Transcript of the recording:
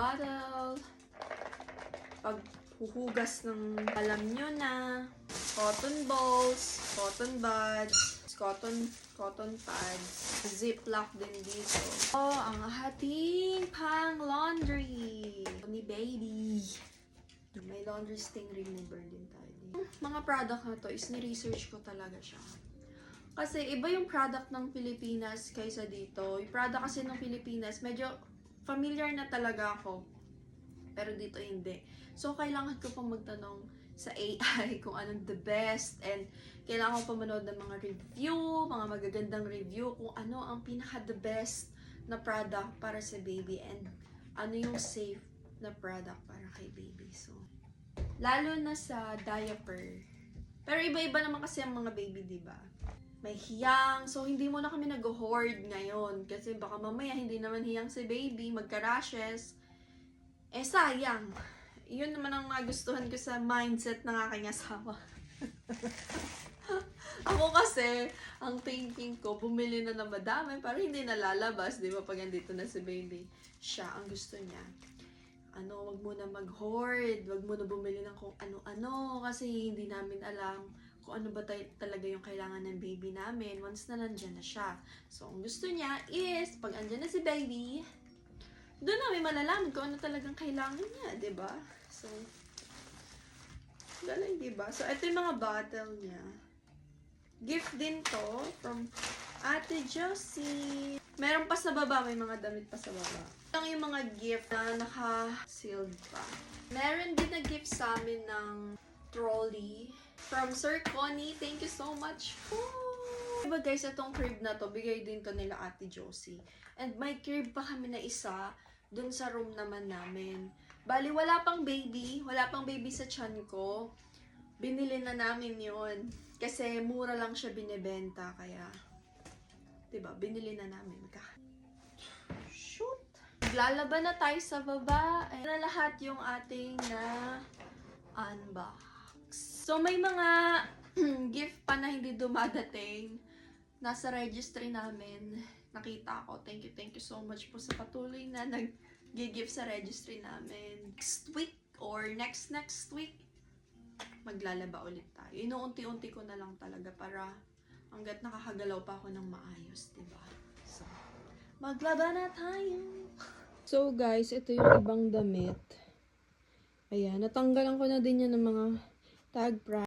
bottle. Paghuhugas ng alam nyo na. Cotton balls, cotton buds, cotton pads, ziplock din dito. Oh, ang ating pang laundry ni baby. May laundry stain remover din tayo dito. Mga product na to is ni-research ko talaga siya. Kasi iba yung product ng Pilipinas kaysa dito. Yung product kasi ng Pilipinas, medyo familiar na talaga ako. Pero dito hindi. So, kailangan ko pang magtanong sa AI kung anong the best, and kailangan ko pa manood ng mga review, mga magagandang review kung ano ang pinaka the best na product para sa baby and ano yung safe na product para kay baby. So, lalo na sa diaper. Pero iba-iba naman kasi ang mga baby, di ba? May hiyang, so hindi mo na kami nag-hoard ngayon kasi baka mamaya hindi naman hiyang si baby, magka-rashes. Eh sayang. Yun naman ang nagustuhan ko sa mindset ng aking asawa. Ako kasi, ang thinking ko, bumili na ng madami para hindi nalalabas, di ba, pag andito na si baby. Siya, ang gusto niya, wag muna mag-hoard, wag muna bumili ng kung ano-ano, kasi hindi namin alam kung ano ba talaga yung kailangan ng baby namin once na nandyan na siya. So, ang gusto niya is, pag andyan na si baby, doon namin malalaman kung ano talagang kailangan niya, di ba? So, galing, di ba? So, ito yung mga bottle niya. Gift din to from Ate Josie. Meron pa sa baba, may mga damit pa sa baba. Ito yung mga gift na naka-sealed pa. Meron din na gift sa amin ng trolley from Sir Connie. Thank you so much po! Diba guys, itong crib na to, bigay din to nila Ate Josie. And may crib pa kami na isa dun sa room naman namin. Bali, wala pang baby sa tiyan ko. Binili na namin yon kasi mura lang siya binebenta, kaya, diba, binili na namin. Shoot! Maglalaban na tayo sa baba. Ayan na lahat yung ating na unbox. So, may mga gift pa na hindi dumadating. Nasa registry namin. Nakita ko. Thank you so much po sa patuloy na nag-gift sa registry namin. Next week or next week, maglalaba ulit tayo. Inuunti-unti ko na lang talaga para hanggat nakakagalaw pa ako ng maayos, diba? So, maglaba na tayo! So guys, ito yung ibang damit. Ayan, natanggalan ko na din yan ng mga tag price.